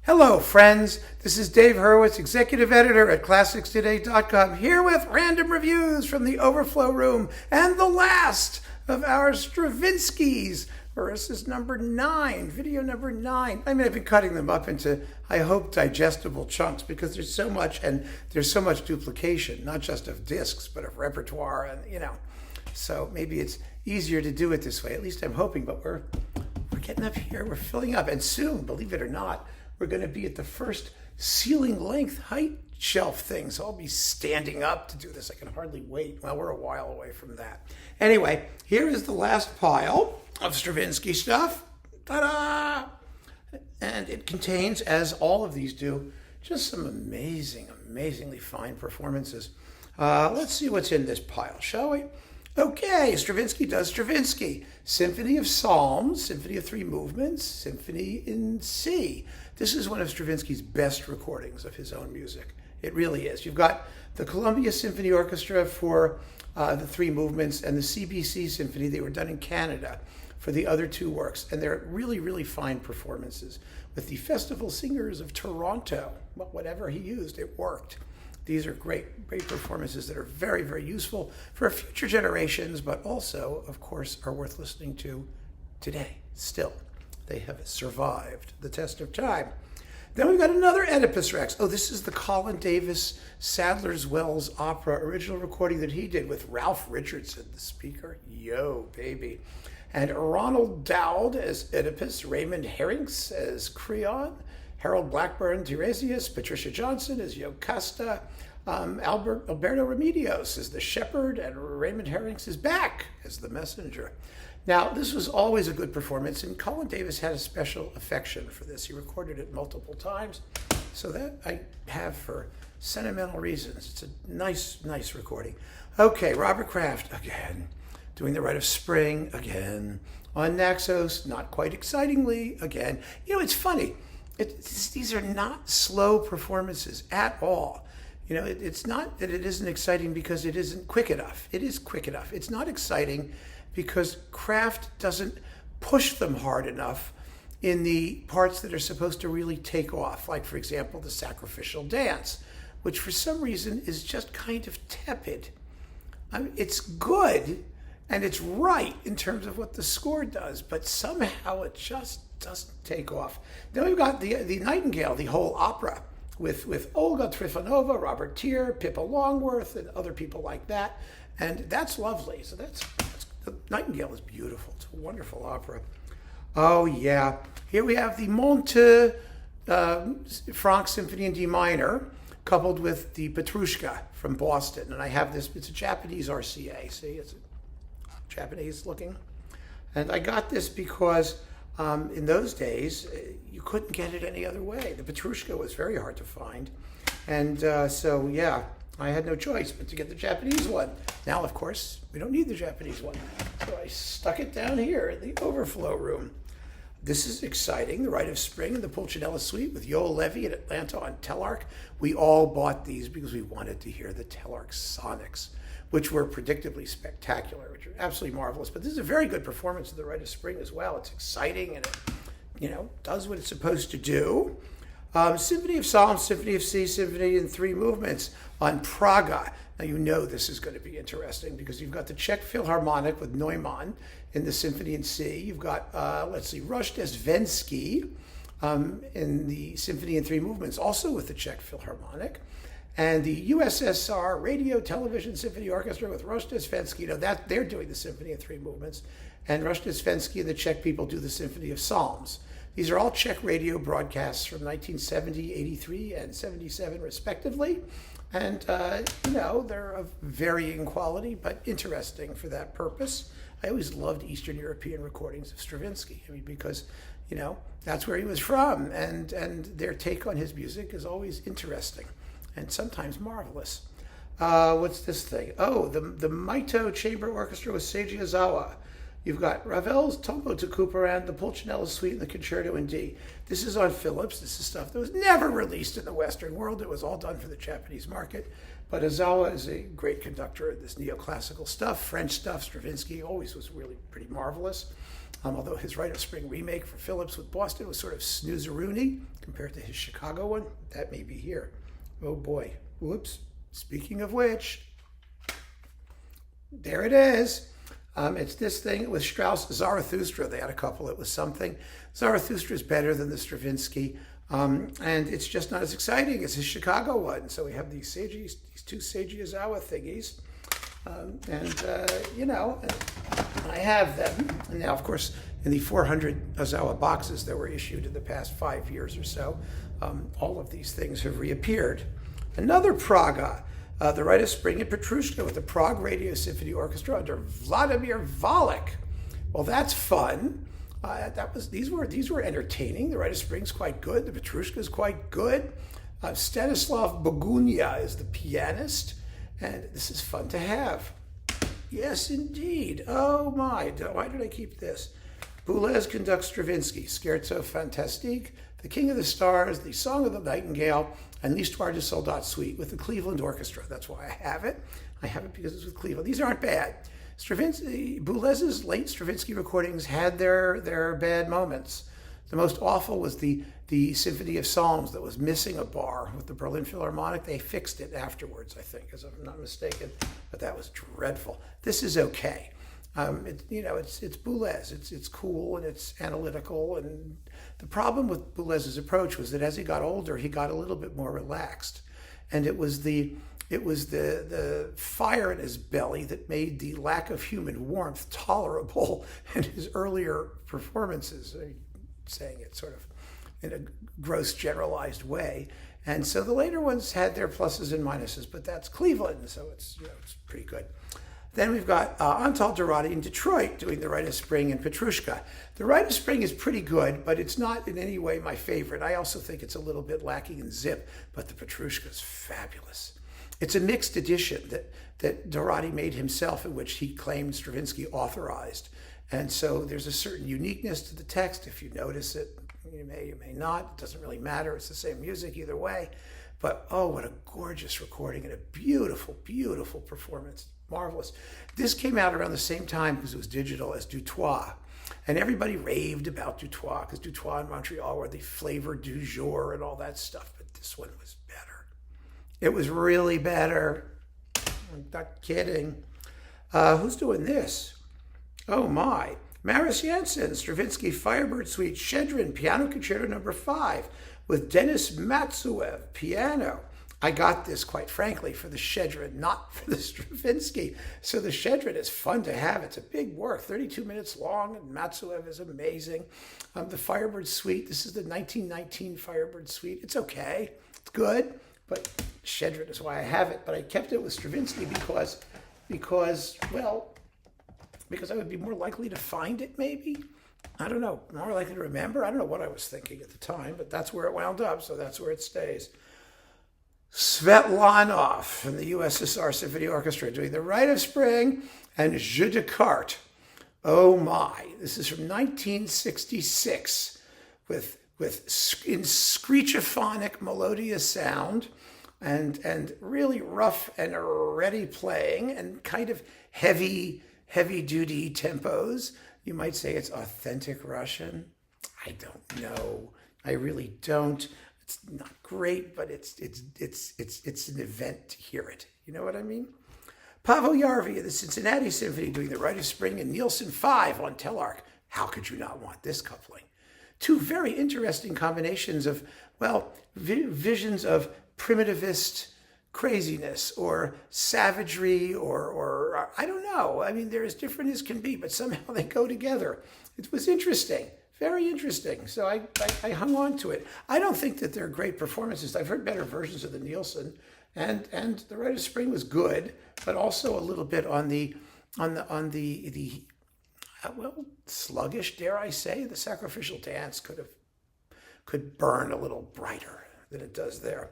Hello, friends. This is Dave Hurwitz, executive editor at ClassicsToday.com, here with random reviews from the Overflow Room and the last of our Stravinskys. This is number 9, video number 9. I mean, I've been cutting them up into, I hope, digestible chunks because there's so much, and there's so much duplication, not just of discs, but of repertoire, and so maybe it's easier to do it this way. At least I'm hoping, but we're getting up here, we're filling up, and soon, believe it or not, we're going to be at the first ceiling length height shelf thing. So I'll be standing up to do this. I can hardly wait. Well, we're a while away from that. Anyway, here is the last pile of Stravinsky stuff. Ta-da! And it contains, as all of these do, just some amazingly fine performances. Let's see what's in this pile, shall we? Okay, Stravinsky does Stravinsky. Symphony of Psalms, Symphony of Three Movements, Symphony in C. This is one of Stravinsky's best recordings of his own music. It really is. You've got the Columbia Symphony Orchestra for the three movements and the CBC Symphony. They were done in Canada for the other two works. And they're really fine performances with the Festival Singers of Toronto. Well, whatever he used, it worked. These are great performances that are very useful for future generations, but also, of course, are worth listening to today still. They have survived the test of time. Then we've got another Oedipus Rex. Oh, this is the Colin Davis Sadler's Wells Opera original recording that he did with Ralph Richardson, the speaker. Yo, baby. And Ronald Dowd as Oedipus, Raymond Herrinks as Creon, Harold Blackburn, Tiresias, Patricia Johnson as Jocasta, Alberto Remedios as the shepherd, and Raymond Herrinks is back as the messenger. Now, this was always a good performance, and Colin Davis had a special affection for this. He recorded it multiple times, so that I have for sentimental reasons. It's a nice recording. Okay, Robert Kraft again, doing The Rite of Spring again, on Naxos, not quite excitingly again. It's funny. These are not slow performances at all. It's not that it isn't exciting because it isn't quick enough. It is quick enough. It's not exciting because Kraft doesn't push them hard enough in the parts that are supposed to really take off. Like, for example, the sacrificial dance, which for some reason is just kind of tepid. It's good and it's right in terms of what the score does, but somehow it just doesn't take off. Then we've got the Nightingale, the whole opera, with Olga Trifonova, Robert Tier, Pippa Longworth, and other people like that. And that's lovely. So the Nightingale is beautiful. It's a wonderful opera. Oh, yeah. Here we have the Monte Franck Symphony in D minor, coupled with the Petrushka from Boston. And I have this, it's a Japanese RCA. See, it's Japanese looking. And I got this because in those days, you couldn't get it any other way. The Petrushka was very hard to find. And so, yeah, I had no choice but to get the Japanese one. Now, of course, we don't need the Japanese one. So I stuck it down here in the Overflow Room. This is exciting. The Rite of Spring and the Pulcinella Suite with Yoel Levy at Atlanta on Telarc. We all bought these because we wanted to hear the Telarc sonics, which were predictably spectacular, which are absolutely marvelous. But this is a very good performance of the Rite of Spring as well. It's exciting and it, does what it's supposed to do. Symphony of Psalms, Symphony of C, Symphony in Three Movements on Praga. Now this is going to be interesting because you've got the Czech Philharmonic with Neumann in the Symphony in C. You've got, Rush Desvensky in the Symphony in Three Movements, also with the Czech Philharmonic. And the USSR Radio Television Symphony Orchestra with Rush Desvensky. They're doing the Symphony in Three Movements. And Rush Desvensky and the Czech people do the Symphony of Psalms. These are all Czech radio broadcasts from 1970, 83, and 77, respectively. And, they're of varying quality, but interesting for that purpose. I always loved Eastern European recordings of Stravinsky. because, that's where he was from. And their take on his music is always interesting and sometimes marvelous. What's this thing? Oh, the Maito Chamber Orchestra with Seiji Ozawa. You've got Ravel's Tombo to Couperin, the Pulcinella Suite, and the Concerto in D. This is on Philips. This is stuff that was never released in the Western world. It was all done for the Japanese market. But Ozawa is a great conductor of this neoclassical stuff, French stuff. Stravinsky always was really pretty marvelous. although his Rite of Spring remake for Phillips with Boston was sort of snoozeroonie compared to his Chicago one. That may be here. Oh boy. Whoops. Speaking of which, there it is. It's this thing with Strauss, Zarathustra. They had a couple. It was something. Zarathustra is better than the Stravinsky, and it's just not as exciting as his Chicago one. So we have these two Seiji Ozawa thingies, I have them. And now, of course, in the 400 Ozawa boxes that were issued in the past 5 years or so, all of these things have reappeared. Another Praga. The Rite of Spring in Petrushka with the Prague Radio Symphony Orchestra under Vladimir Volek. Well, that's fun. These were entertaining. The Rite of Spring's quite good. The Petrushka's quite good. Stanislav Bogunia is the pianist, and this is fun to have. Yes, indeed. Oh my! Why did I keep this? Boulez conducts Stravinsky, Scherzo Fantastique, The King of the Stars, The Song of the Nightingale, and L'Histoire du Soldat Suite with the Cleveland Orchestra. That's why I have it. I have it because it's with Cleveland. These aren't bad. Boulez's late Stravinsky recordings had their bad moments. The most awful was the Symphony of Psalms that was missing a bar with the Berlin Philharmonic. They fixed it afterwards, I think, if I'm not mistaken. But that was dreadful. This is okay. It's Boulez. It's cool and it's analytical. And the problem with Boulez's approach was that as he got older, he got a little bit more relaxed, and it was the fire in his belly that made the lack of human warmth tolerable in his earlier performances. Saying it sort of in a gross generalized way. And so the later ones had their pluses and minuses, but that's Cleveland, so it's pretty good. Then we've got Antal Dorati in Detroit doing the Rite of Spring and Petrushka. The Rite of Spring is pretty good, but it's not in any way my favorite. I also think it's a little bit lacking in zip, but the Petrushka is fabulous. It's a mixed edition that Dorati made himself, in which he claimed Stravinsky authorized. And so there's a certain uniqueness to the text. If you notice it, you may not. It doesn't really matter. It's the same music either way. But oh, what a gorgeous recording and a beautiful, beautiful performance. Marvelous. This came out around the same time, because it was digital, as Du Toit. And everybody raved about Du Toit, because Du Toit and Montreal were the flavor du jour and all that stuff. But this one was better. It was really better. I'm not kidding. Who's doing this? Oh my. Maris Jansen, Stravinsky Firebird Suite, Shedrin, Piano Concerto No. 5, with Denis Matsuev, piano. I got this, quite frankly, for the Shedrin, not for the Stravinsky. So the Shedrin is fun to have. It's a big work, 32 minutes long, and Matsuev is amazing. The Firebird Suite, this is the 1919 Firebird Suite. It's okay. It's good, but Shedrin is why I have it. But I kept it with Stravinsky because I would be more likely to find it, maybe. I don't know, more likely to remember. I don't know what I was thinking at the time, but that's where it wound up, so that's where it stays. Svetlanov from the USSR Symphony Orchestra doing the Rite of Spring and Jeu de Cartes. Oh my, this is from 1966 with in screechophonic melodious sound and really rough and ready playing and kind of heavy-duty tempos. You might say it's authentic Russian. I don't know. I really don't. It's not great, but it's an event to hear it. You know what I mean? Paavo Järvi, the Cincinnati Symphony, doing the Rite of Spring and Nielsen 5 on Telarc. How could you not want this coupling? Two very interesting combinations of, visions of primitivist craziness or savagery or I don't know. I mean, they're as different as can be, but somehow they go together. It was interesting, very interesting. So I hung on to it. I don't think that they're great performances. I've heard better versions of the Nielsen, and the Rite of Spring was good, but also a little bit on the sluggish, dare I say. The Sacrificial Dance could burn a little brighter than it does there.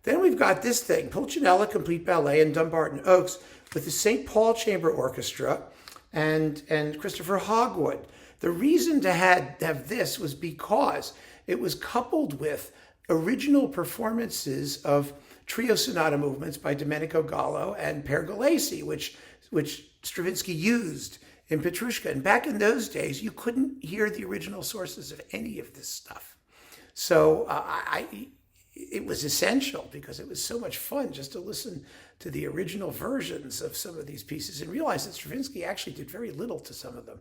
Then we've got this thing, Pulcinella Complete Ballet and Dumbarton Oaks with the St. Paul Chamber Orchestra and Christopher Hogwood. The reason to have this was because it was coupled with original performances of trio sonata movements by Domenico Gallo and Pergolesi, which Stravinsky used in Petrushka. And back in those days, you couldn't hear the original sources of any of this stuff. So it was essential because it was so much fun just to listen to the original versions of some of these pieces and realize that Stravinsky actually did very little to some of them.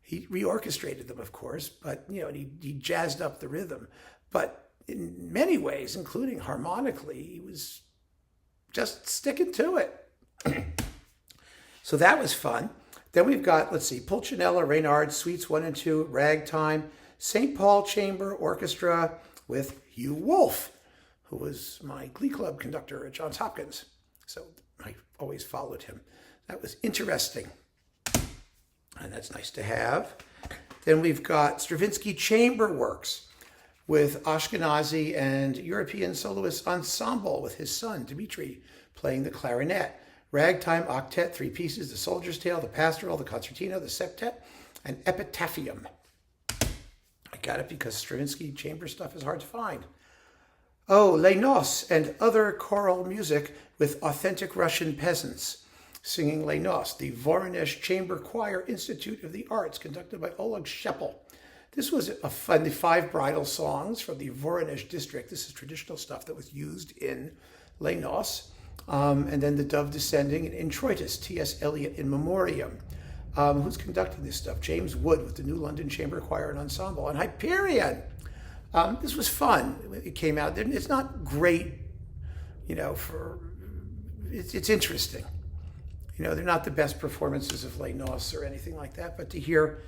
He reorchestrated them, of course, but he jazzed up the rhythm. But in many ways, including harmonically, he was just sticking to it. So that was fun. Then we've got, let's see, Pulcinella, Reynard, Suites 1 and 2, Ragtime, St. Paul Chamber Orchestra with Hugh Wolf, who was my Glee Club conductor at Johns Hopkins. So I always followed him. That was interesting. And that's nice to have. Then we've got Stravinsky Chamber Works with Ashkenazi and European Soloist Ensemble with his son, Dmitri, playing the clarinet. Ragtime Octet, 3 pieces, the Soldier's Tale, the Pastoral, the Concertino, the Septet, and Epitaphium. I got it because Stravinsky chamber stuff is hard to find. Oh, Les Noces and other choral music with authentic Russian peasants singing Les Noces, the Voronezh Chamber Choir Institute of the Arts, conducted by Oleg Shepel. This was a fun, the 5 bridal songs from the Voronezh district. This is traditional stuff that was used in Les Noces. And then the Dove Descending and Introitus, T.S. Eliot in Memoriam. Who's conducting this stuff? James Wood with the New London Chamber Choir and Ensemble. And Hyperion. This was fun. It came out. It's not great, it's interesting. They're not the best performances of Les Noces or anything like that, but to hear,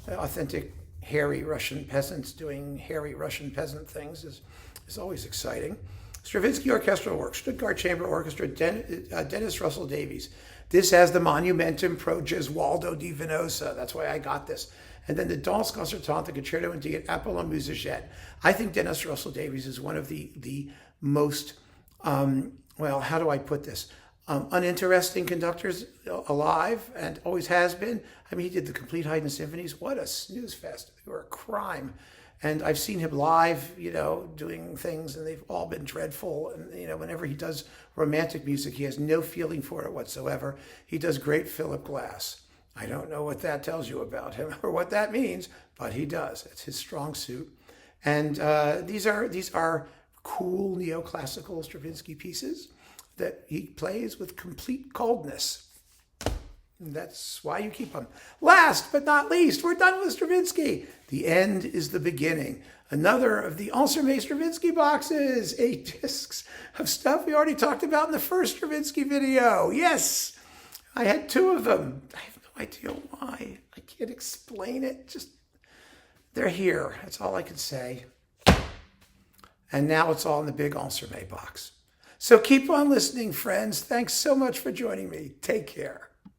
authentic hairy Russian peasants doing hairy Russian peasant things is always exciting. Stravinsky Orchestral Works, Stuttgart Chamber Orchestra, Dennis Russell Davies. This has the Monumentum pro Gesualdo di Venosa. That's why I got this. And then the Danse Concertante, the Concerto in D at Apollon Musicet. I think Dennis Russell Davies is one of the most, how do I put this? Uninteresting conductors alive and always has been. I mean, he did the complete Haydn symphonies. What a snooze fest. They were a crime. And I've seen him live, doing things, and they've all been dreadful. And, whenever he does romantic music, he has no feeling for it whatsoever. He does great Philip Glass. I don't know what that tells you about him or what that means, but he does. It's his strong suit. And these are cool neoclassical Stravinsky pieces that he plays with complete coldness. And that's why you keep them. Last but not least, we're done with Stravinsky. The end is the beginning. Another of the Ensemble Stravinsky boxes, 8 discs of stuff we already talked about in the first Stravinsky video. Yes, I had 2 of them. I have no idea why. I can't explain it. Just, they're here. That's all I can say. And now it's all in the big Ensemble box. So keep on listening, friends. Thanks so much for joining me. Take care.